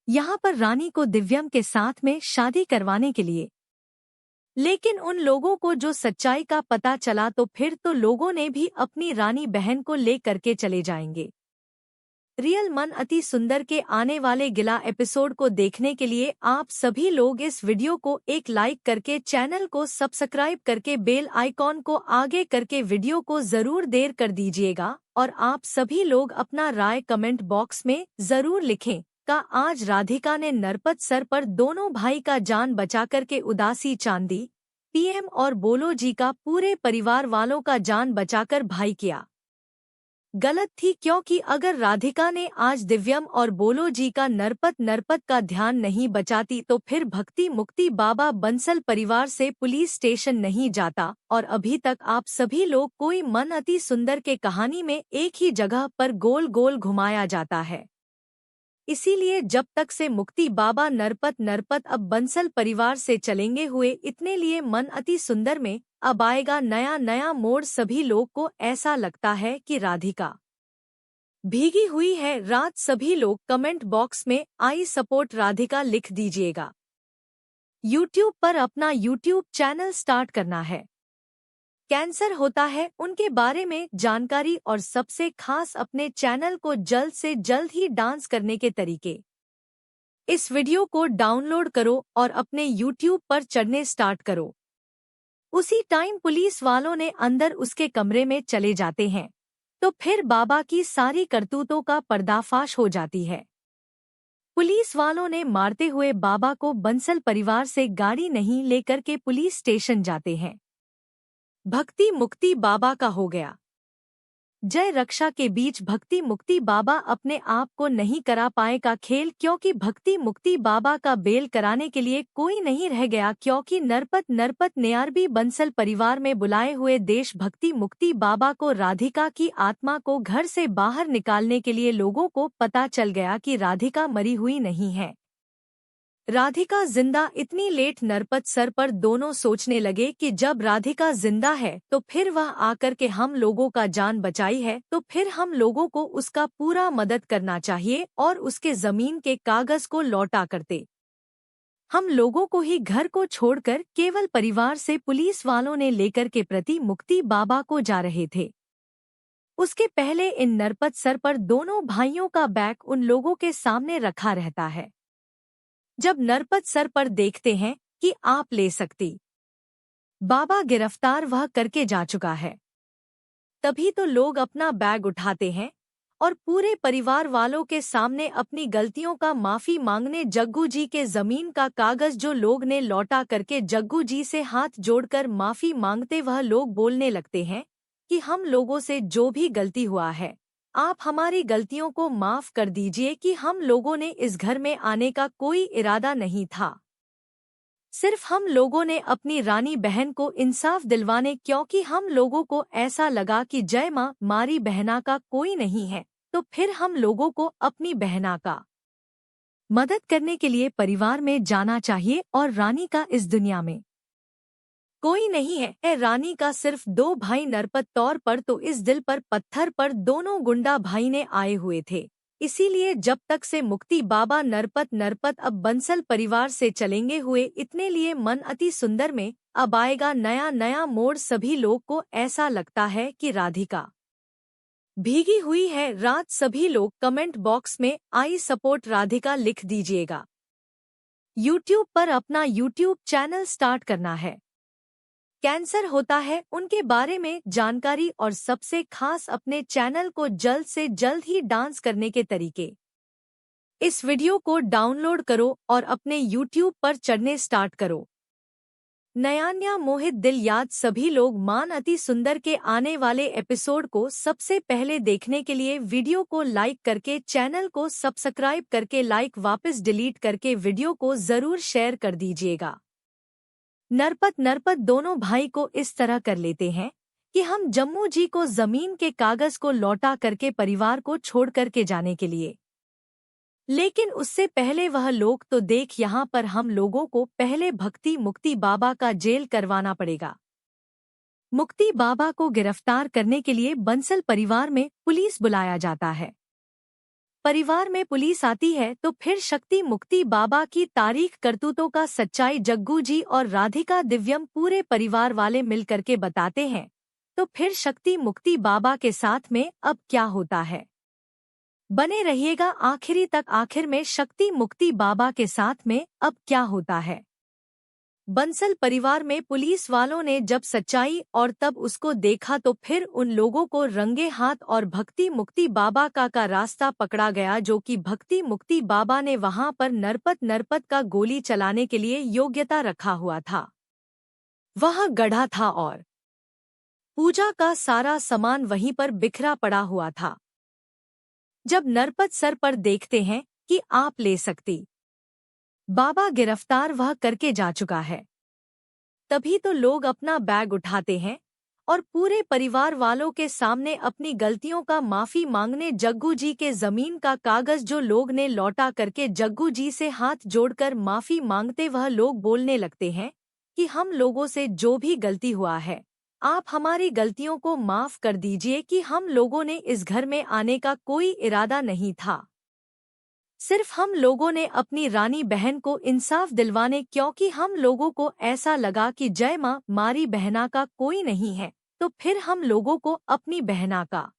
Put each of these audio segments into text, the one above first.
यहाँ पर रानी को दिव्यम के साथ में शादी करवाने के लिए। लेकिन उन लोगों को जो सच्चाई का पता चला तो फिर तो लोगों ने भी अपनी रानी बहन को ले करके चले जाएंगे। रियल मन अति सुंदर के आने वाले गिला एपिसोड को देखने के लिए आप सभी लोग इस वीडियो को एक लाइक करके चैनल को सब्सक्राइब करके बेल आइकॉन को आगे करके वीडियो को जरूर देर कर दीजिएगा और आप सभी लोग अपना राय कमेंट बॉक्स में जरूर लिखें। का आज राधिका ने नरपत सर पर दोनों भाई का जान बचाकर के उदासी चांदी पीएम और बोलो जी का पूरे परिवार वालों का जान बचाकर भाई किया गलत थी, क्योंकि अगर राधिका ने आज दिव्यम और बोलो जी का नरपत का ध्यान नहीं बचाती तो फिर भक्ति मुक्ति बाबा बंसल परिवार से पुलिस स्टेशन नहीं जाता और अभी तक आप सभी लोग कोई मन अति सुंदर के कहानी में एक ही जगह पर गोल गोल घुमाया जाता है। इसीलिए जब तक से मुक्ति बाबा नरपत अब बंसल परिवार से चलेंगे हुए इतने लिए मन अति सुंदर में अब आएगा नया नया मोड़। सभी लोग को ऐसा लगता है कि राधिका भीगी हुई है रात। सभी लोग कमेंट बॉक्स में आई सपोर्ट राधिका लिख दीजिएगा। यूट्यूब पर अपना यूट्यूब चैनल स्टार्ट करना है, कैंसर होता है उनके बारे में जानकारी और सबसे खास अपने चैनल को जल्द से जल्द ही डांस करने के तरीके। इस वीडियो को डाउनलोड करो और अपने यूट्यूब पर चढ़ने स्टार्ट करो। उसी टाइम पुलिस वालों ने अंदर उसके कमरे में चले जाते हैं तो फिर बाबा की सारी करतूतों का पर्दाफाश हो जाती है। पुलिस वालों ने मारते हुए बाबा को बंसल परिवार से गाड़ी नहीं लेकर के पुलिस स्टेशन जाते हैं। भक्ति मुक्ति बाबा का हो गया जय रक्षा के बीच भक्ति मुक्ति बाबा अपने आप को नहीं करा पाए का खेल, क्योंकि भक्ति मुक्ति बाबा का बेल कराने के लिए कोई नहीं रह गया, क्योंकि नरपत नेआरबी बंसल परिवार में बुलाए हुए देश भक्ति मुक्ति बाबा को राधिका की आत्मा को घर से बाहर निकालने के लिए लोगों को पता चल गया कि राधिका मरी हुई नहीं है, राधिका जिंदा। इतनी लेट नरपत सर पर दोनों सोचने लगे कि जब राधिका जिंदा है तो फिर वह आकर के हम लोगों का जान बचाई है तो फिर हम लोगों को उसका पूरा मदद करना चाहिए और उसके जमीन के कागज को लौटा करते। हम लोगों को ही घर को छोड़कर केवल परिवार से पुलिस वालों ने लेकर के प्रति मुक्ति बाबा को जा रहे थे। उसके पहले इन नरपत सर पर दोनों भाइयों का बैग उन लोगों के सामने रखा रहता है। जब नरपत सर पर देखते हैं कि आप ले सकती, बाबा गिरफ्तार वह करके जा चुका है, तभी तो लोग अपना बैग उठाते हैं और पूरे परिवार वालों के सामने अपनी गलतियों का माफी मांगने जग्गू जी के जमीन का कागज जो लोग ने लौटा करके जग्गू जी से हाथ जोड़कर माफी मांगते वह लोग बोलने लगते हैं कि हम लोगों से जो भी गलती हुआ है आप हमारी गलतियों को माफ कर दीजिए, कि हम लोगों ने इस घर में आने का कोई इरादा नहीं था, सिर्फ हम लोगों ने अपनी रानी बहन को इंसाफ दिलवाने, क्योंकि हम लोगों को ऐसा लगा कि जय माँ मारी बहना का कोई नहीं है तो फिर हम लोगों को अपनी बहना का मदद करने के लिए परिवार में जाना चाहिए और रानी का इस दुनिया में कोई नहीं है। रानी का सिर्फ दो भाई नरपत तौर पर तो इस दिल पर पत्थर पर दोनों गुंडा भाई ने आए हुए थे। इसीलिए जब तक से मुक्ति बाबा नरपत अब बंसल परिवार से चलेंगे हुए इतने लिए मन अति सुंदर में अब आएगा नया नया मोड़। सभी लोग को ऐसा लगता है कि राधिका भीगी हुई है रात। सभी लोग कमेंट बॉक्स में आई सपोर्ट राधिका लिख दीजिएगा। यूट्यूब पर अपना यूट्यूब चैनल स्टार्ट करना है, कैंसर होता है उनके बारे में जानकारी और सबसे खास अपने चैनल को जल्द से जल्द ही डांस करने के तरीके। इस वीडियो को डाउनलोड करो और अपने यूट्यूब पर चढ़ने स्टार्ट करो। नयान्या मोहित दिल याद। सभी लोग मान अति सुंदर के आने वाले एपिसोड को सबसे पहले देखने के लिए वीडियो को लाइक करके चैनल को सब्सक्राइब करके लाइक वापस डिलीट करके वीडियो को जरूर शेयर कर दीजिएगा। नरपत दोनों भाई को इस तरह कर लेते हैं कि हम जम्मू जी को जमीन के कागज को लौटा करके परिवार को छोड़ करके जाने के लिए, लेकिन उससे पहले वह लोग तो देख, यहाँ पर हम लोगों को पहले भक्ति मुक्ति बाबा का जेल करवाना पड़ेगा। मुक्ति बाबा को गिरफ्तार करने के लिए बंसल परिवार में पुलिस बुलाया जाता है। परिवार में पुलिस आती है तो फिर शक्ति मुक्ति बाबा की तारीख करतूतों का सच्चाई जग्गू जी और राधिका दिव्यम पूरे परिवार वाले मिल करके बताते हैं। तो फिर शक्ति मुक्ति बाबा के साथ में अब क्या होता है, बने रहिएगा आखिरी तक। आखिर में शक्ति मुक्ति बाबा के साथ में अब क्या होता है। बंसल परिवार में पुलिस वालों ने जब सच्चाई और तब उसको देखा तो फिर उन लोगों को रंगे हाथ और भक्ति मुक्ति बाबा का रास्ता पकड़ा गया, जो कि भक्ति मुक्ति बाबा ने वहां पर नरपत का गोली चलाने के लिए योग्यता रखा हुआ था। वह गढ़ा था और पूजा का सारा सामान वहीं पर बिखरा पड़ा हुआ था। जब नरपत सर पर देखते हैं कि आप ले सकती बाबा गिरफ्तार वह करके जा चुका है, तभी तो लोग अपना बैग उठाते हैं और पूरे परिवार वालों के सामने अपनी गलतियों का माफी मांगने जग्गू जी के जमीन का कागज जो लोग ने लौटा करके जग्गू जी से हाथ जोड़कर माफी मांगते वह लोग बोलने लगते हैं कि हम लोगों से जो भी गलती हुआ है आप हमारी गलतियों को माफ कर दीजिए, कि हम लोगों ने इस घर में आने का कोई इरादा नहीं था। सिर्फ हम लोगों ने अपनी रानी बहन को इंसाफ दिलवाने, क्योंकि हम लोगों को ऐसा लगा कि जय माँ मारी बहना का कोई नहीं है, तो फिर हम लोगों को अपनी बहना का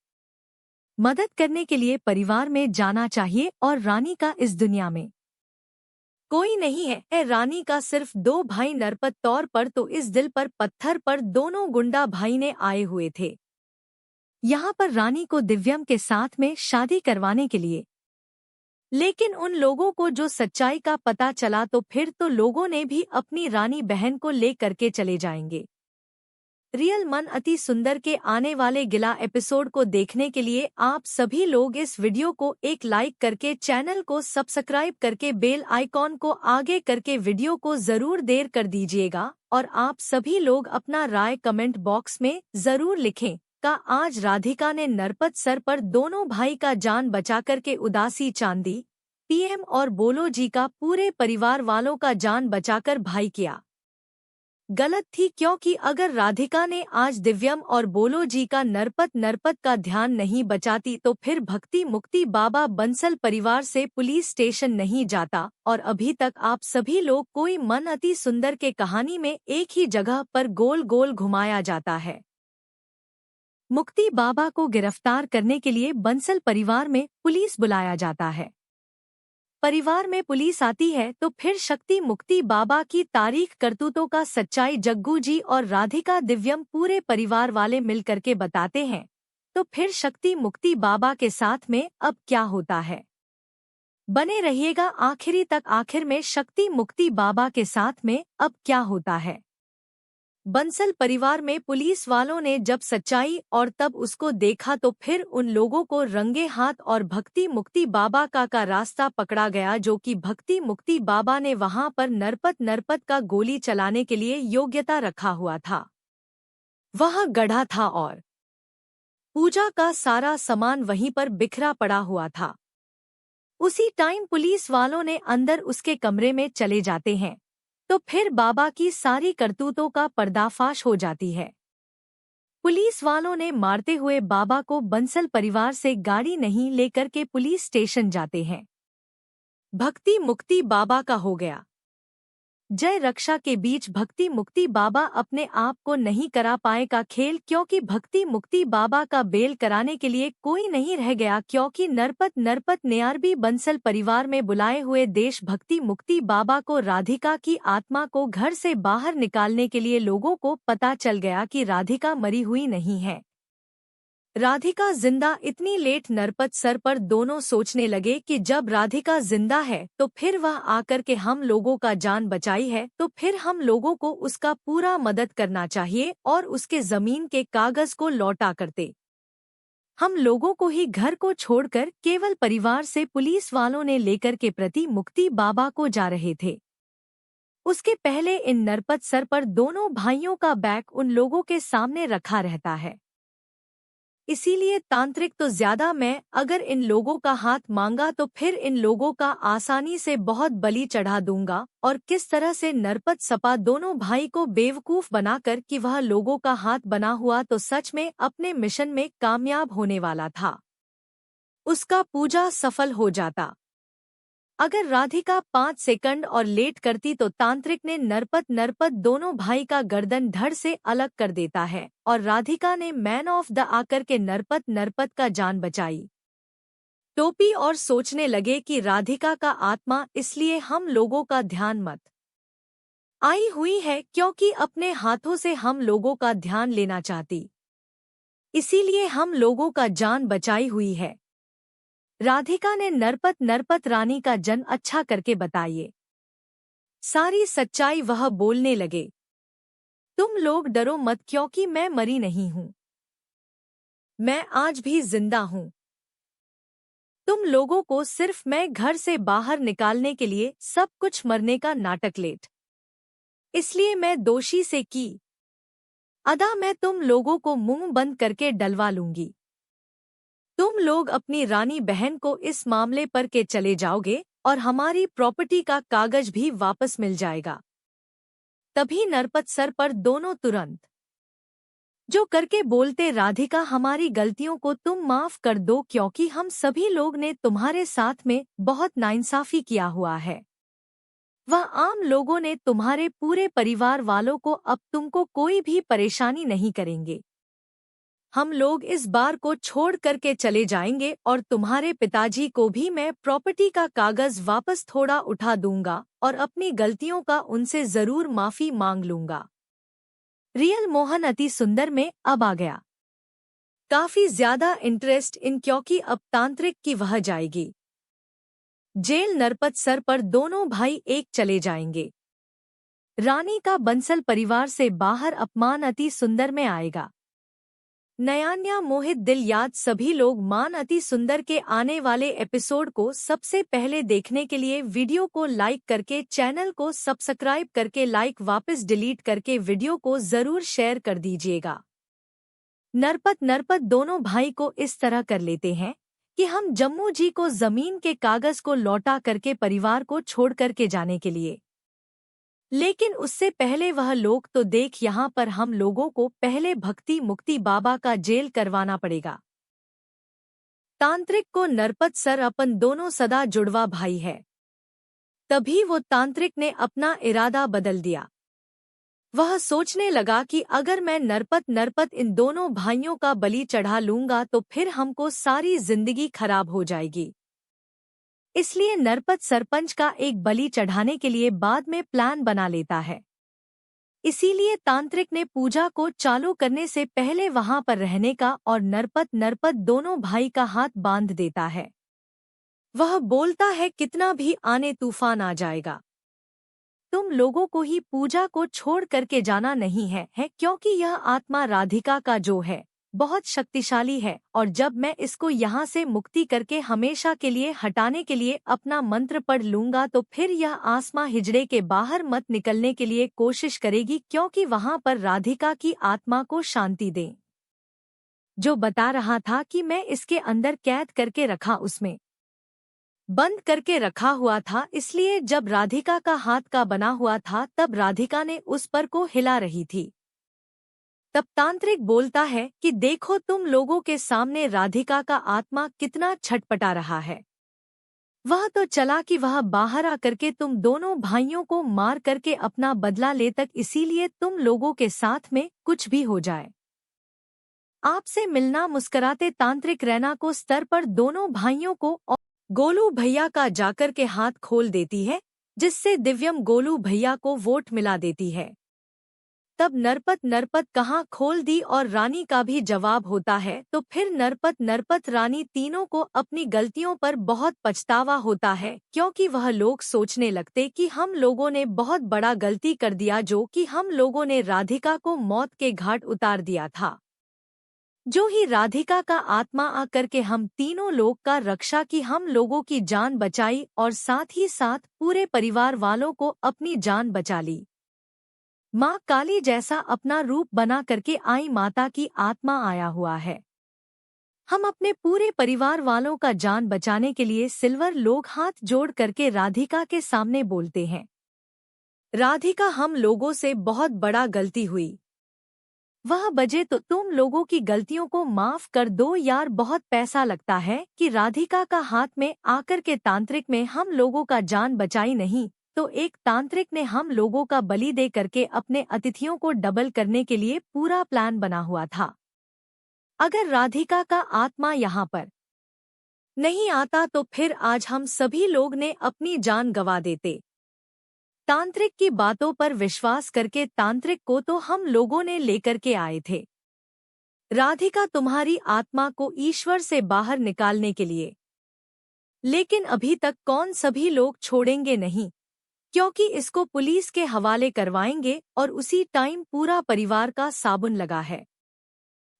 मदद करने के लिए परिवार में जाना चाहिए और रानी का इस दुनिया में कोई नहीं है। रानी का सिर्फ 2 भाई नरपत तौर पर तो इस दिल पर पत्थर पर दोनों गुंडा भाई ने आए हुए थे यहाँ पर रानी को दिव्यम के साथ में शादी करवाने के लिए। लेकिन उन लोगों को जो सच्चाई का पता चला तो फिर तो लोगों ने भी अपनी रानी बहन को ले करके चले जाएंगे। रियल मन अति सुंदर के आने वाले गिला एपिसोड को देखने के लिए आप सभी लोग इस वीडियो को एक लाइक करके चैनल को सब्सक्राइब करके बेल आइकॉन को आगे करके वीडियो को जरूर देर कर दीजिएगा। और आप सभी लोग अपना राय कमेंट बॉक्स में जरूर लिखें का आज राधिका ने नरपत सर पर दोनों भाई का जान बचा करके उदासी चांदी पीएम और बोलो जी का पूरे परिवार वालों का जान बचाकर भाई किया गलत थी, क्योंकि अगर राधिका ने आज दिव्यम और बोलो जी का नरपत का ध्यान नहीं बचाती तो फिर भक्ति मुक्ति बाबा बंसल परिवार से पुलिस स्टेशन नहीं जाता और अभी तक आप सभी लोग कोई मन अति सुंदर के कहानी में एक ही जगह पर गोल गोल घुमाया जाता है। मुक्ति बाबा को गिरफ्तार करने के लिए बंसल परिवार में पुलिस बुलाया जाता है। परिवार में पुलिस आती है तो फिर शक्ति मुक्ति बाबा की तारीख करतूतों का सच्चाई जग्गू जी और राधिका दिव्यम पूरे परिवार वाले मिल करके बताते हैं। तो फिर शक्ति मुक्ति बाबा के साथ में अब क्या होता है, बने रहिएगा आखिरी तक। आखिर में शक्ति मुक्ति बाबा के साथ में अब क्या होता है। बंसल परिवार में पुलिस वालों ने जब सच्चाई और तब उसको देखा तो फिर उन लोगों को रंगे हाथ और भक्ति मुक्ति बाबा का रास्ता पकड़ा गया, जो कि भक्ति मुक्ति बाबा ने वहां पर नरपत का गोली चलाने के लिए योग्यता रखा हुआ था। वह गढ़ा था और पूजा का सारा सामान वहीं पर बिखरा पड़ा हुआ था। उसी टाइम पुलिस वालों ने अंदर उसके कमरे में चले जाते हैं तो फिर बाबा की सारी करतूतों का पर्दाफाश हो जाती है। पुलिस वालों ने मारते हुए बाबा को बंसल परिवार से गाड़ी नहीं लेकर के पुलिस स्टेशन जाते हैं। भक्ति मुक्ति बाबा का हो गया जय रक्षा के बीच भक्ति मुक्ति बाबा अपने आप को नहीं करा पाए का खेल, क्योंकि भक्ति मुक्ति बाबा का बेल कराने के लिए कोई नहीं रह गया, क्योंकि नरपत ने आरबी बंसल परिवार में बुलाए हुए देश भक्ति मुक्ति बाबा को राधिका की आत्मा को घर से बाहर निकालने के लिए लोगों को पता चल गया कि राधिका मरी हुई नहीं है, राधिका जिंदा। इतनी लेट नरपत सर पर दोनों सोचने लगे कि जब राधिका जिंदा है तो फिर वह आकर के हम लोगों का जान बचाई है तो फिर हम लोगों को उसका पूरा मदद करना चाहिए और उसके जमीन के कागज को लौटा करते। हम लोगों को ही घर को छोड़कर केवल परिवार से पुलिस वालों ने लेकर के प्रति मुक्ति बाबा को जा रहे थे। उसके पहले इन नरपत सर पर दोनों भाइयों का बैग उन लोगों के सामने रखा रहता है। इसीलिए तांत्रिक तो ज्यादा मैं अगर इन लोगों का हाथ मांगा तो फिर इन लोगों का आसानी से बहुत बलि चढ़ा दूंगा। और किस तरह से नरपत सपा दोनों भाई को बेवकूफ बनाकर कि वह लोगों का हाथ बना हुआ तो सच में अपने मिशन में कामयाब होने वाला था। उसका पूजा सफल हो जाता। अगर राधिका 5 सेकंड और लेट करती तो तांत्रिक ने नरपत दोनों भाई का गर्दन धड़ से अलग कर देता है और राधिका ने मैन ऑफ द आकर के नरपत का जान बचाई। टोपी और सोचने लगे कि राधिका का आत्मा इसलिए हम लोगों का ध्यान मत आई हुई है क्योंकि अपने हाथों से हम लोगों का ध्यान लेना चाहती, इसीलिए हम लोगों का जान बचाई हुई है। राधिका ने नरपत रानी का जन अच्छा करके बताइए सारी सच्चाई। वह बोलने लगे, तुम लोग डरो मत क्योंकि मैं मरी नहीं हूं, मैं आज भी जिंदा हूं। तुम लोगों को सिर्फ मैं घर से बाहर निकालने के लिए सब कुछ मरने का नाटक लेट, इसलिए मैं दोषी से की अदा मैं तुम लोगों को मुंह बंद करके डलवा लूंगी। तुम लोग अपनी रानी बहन को इस मामले पर के चले जाओगे और हमारी प्रॉपर्टी का कागज भी वापस मिल जाएगा। तभी नरपत सर पर दोनों तुरंत जो करके बोलते, राधिका हमारी गलतियों को तुम माफ कर दो क्योंकि हम सभी लोग ने तुम्हारे साथ में बहुत नाइंसाफी किया हुआ है। वह आम लोगों ने तुम्हारे पूरे परिवार वालों को अब तुमको कोई भी परेशानी नहीं करेंगे। हम लोग इस बार को छोड़ करके चले जाएंगे और तुम्हारे पिताजी को भी मैं प्रॉपर्टी का कागज वापस थोड़ा उठा दूंगा और अपनी गलतियों का उनसे जरूर माफी मांग लूंगा। रियल मोहन अति सुंदर में अब आ गया काफी ज्यादा इंटरेस्ट इन क्योंकि अब तांत्रिक की वह जाएगी जेल। नरपत सर पर दोनों भाई एक चले जाएंगे। रानी का बंसल परिवार से बाहर अपमान अति सुंदर में आएगा। नयान्या मोहित दिल याद सभी लोग मान अति सुंदर के आने वाले एपिसोड को सबसे पहले देखने के लिए वीडियो को लाइक करके चैनल को सब्सक्राइब करके लाइक वापस डिलीट करके वीडियो को जरूर शेयर कर दीजिएगा। नरपत दोनों भाई को इस तरह कर लेते हैं कि हम जम्मू जी को जमीन के कागज को लौटा करके परिवार को छोड़ करके जाने के लिए, लेकिन उससे पहले वह लोग तो देख यहाँ पर हम लोगों को पहले भक्ति मुक्ति बाबा का जेल करवाना पड़ेगा। तांत्रिक को नरपत सर अपन दोनों सदा जुड़वा भाई है। तभी वो तांत्रिक ने अपना इरादा बदल दिया। वह सोचने लगा कि अगर मैं नरपत इन दोनों भाइयों का बलि चढ़ा लूंगा तो फिर हमको सारी जिंदगी खराब हो जाएगी। इसलिए नरपत सरपंच का एक बलि चढ़ाने के लिए बाद में प्लान बना लेता है। इसीलिए तांत्रिक ने पूजा को चालू करने से पहले वहां पर रहने का और नरपत दोनों भाई का हाथ बांध देता है। वह बोलता है कितना भी आने तूफान आ जाएगा, तुम लोगों को ही पूजा को छोड़ करके जाना नहीं है क्योंकि यह आत्मा राधिका का जो है बहुत शक्तिशाली है और जब मैं इसको यहाँ से मुक्ति करके हमेशा के लिए हटाने के लिए अपना मंत्र पढ़ लूंगा तो फिर यह आत्मा हिजड़े के बाहर मत निकलने के लिए कोशिश करेगी क्योंकि वहाँ पर राधिका की आत्मा को शांति दे। जो बता रहा था कि मैं इसके अंदर कैद करके रखा उसमें बंद करके रखा हुआ था, इसलिए जब राधिका का हाथ का बना हुआ था तब राधिका ने उस पर को हिला रही थी। तब तांत्रिक बोलता है कि देखो तुम लोगों के सामने राधिका का आत्मा कितना छटपटा रहा है। वह तो चला कि वह बाहर आकर के तुम दोनों भाइयों को मार करके अपना बदला ले तक, इसीलिए तुम लोगों के साथ में कुछ भी हो जाए आपसे मिलना मुस्कुराते तांत्रिक रैना को स्तर पर दोनों भाइयों को और गोलू भैया का जाकर के हाथ खोल देती है, जिससे दिव्यम गोलू भैया को वोट मिला देती है। तब नरपत कहाँ खोल दी और रानी का भी जवाब होता है तो फिर नरपत रानी तीनों को अपनी गलतियों पर बहुत पछतावा होता है क्योंकि वह लोग सोचने लगते कि हम लोगों ने बहुत बड़ा गलती कर दिया, जो कि हम लोगों ने राधिका को मौत के घाट उतार दिया था। जो ही राधिका का आत्मा आकर के हम तीनों लोग का रक्षा की, हम लोगों की जान बचाई और साथ ही साथ पूरे परिवार वालों को अपनी जान बचा ली। माँ काली जैसा अपना रूप बना करके आई माता की आत्मा आया हुआ है। हम अपने पूरे परिवार वालों का जान बचाने के लिए सिल्वर लोग हाथ जोड़ करके राधिका के सामने बोलते हैं, राधिका हम लोगों से बहुत बड़ा गलती हुई, वह बजे तो तुम लोगों की गलतियों को माफ कर दो यार, बहुत पैसा लगता है कि राधिका का हाथ में आकर के तांत्रिक में हम लोगों का जान बचाई नहीं तो एक तांत्रिक ने हम लोगों का बलि दे करके अपने अतिथियों को डबल करने के लिए पूरा प्लान बना हुआ था। अगर राधिका का आत्मा यहाँ पर नहीं आता तो फिर आज हम सभी लोग ने अपनी जान गंवा देते। तांत्रिक की बातों पर विश्वास करके तांत्रिक को तो हम लोगों ने लेकर के आए थे, राधिका तुम्हारी आत्मा को ईश्वर से बाहर निकालने के लिए। लेकिन अभी तक कौन सभी लोग छोड़ेंगे नहीं, क्योंकि इसको पुलिस के हवाले करवाएंगे और उसी टाइम पूरा परिवार का साबुन लगा है।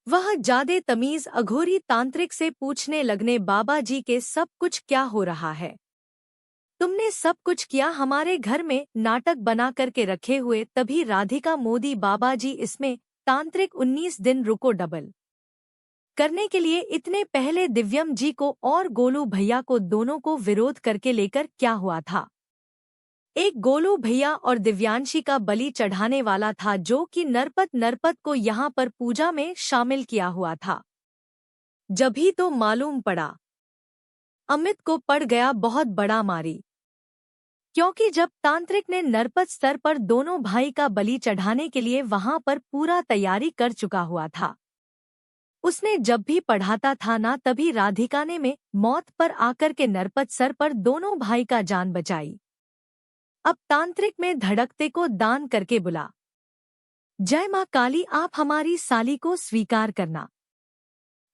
वह जादे तमीज अघोरी तांत्रिक से पूछने लगने, बाबा जी के सब कुछ क्या हो रहा है? तुमने सब कुछ किया हमारे घर में नाटक बना करके रखे हुए। तभी राधिका, मोदी बाबा जी इसमें तांत्रिक 19 दिन रुको, डबल करने के लिए इतने पहले दिव्यम जी को और गोलू भैया को दोनों को विरोध करके लेकर क्या हुआ था? एक गोलू भैया और दिव्यांशी का बलि चढ़ाने वाला था जो कि नरपत को यहाँ पर पूजा में शामिल किया हुआ था। जब ही तो मालूम पड़ा, अमित को पड़ गया बहुत बड़ा मारी, क्योंकि जब तांत्रिक ने नरपत स्तर पर दोनों भाई का बलि चढ़ाने के लिए वहां पर पूरा तैयारी कर चुका हुआ था। उसने जब भी पढ़ाता था ना, तभी राधिका ने में मौत पर आकर के नरपत सर पर दोनों भाई का जान बचाई। अब तांत्रिक में धड़कते को दान करके बुला, जय माँ काली आप हमारी साली को स्वीकार करना।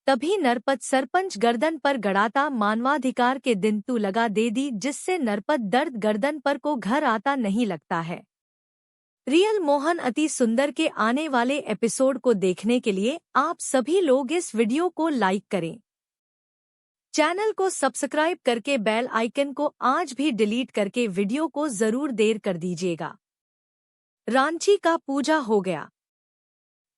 तभी नरपत सरपंच गर्दन पर गड़ाता, मानवाधिकार के दिन तू लगा दे दी, जिससे नरपत दर्द गर्दन पर को घर आता नहीं लगता है। रियल मोहन अति सुंदर के आने वाले एपिसोड को देखने के लिए आप सभी लोग इस वीडियो को लाइक करें, चैनल को सब्सक्राइब करके बेल आइकन को आज भी डिलीट करके वीडियो को जरूर देर कर दीजिएगा। रांची का पूजा हो गया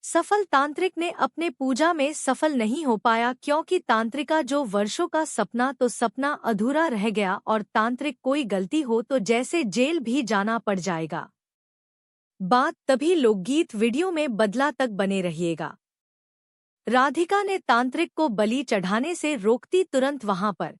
सफल। तांत्रिक ने अपने पूजा में सफल नहीं हो पाया, क्योंकि तांत्रिका जो वर्षों का सपना अधूरा रह गया और तांत्रिक कोई गलती हो तो जैसे जेल भी जाना पड़ जाएगा। बात तभी लोकगीत वीडियो में बदला तक बने रहिएगा। राधिका ने तांत्रिक को बलि चढ़ाने से रोकती तुरंत वहां पर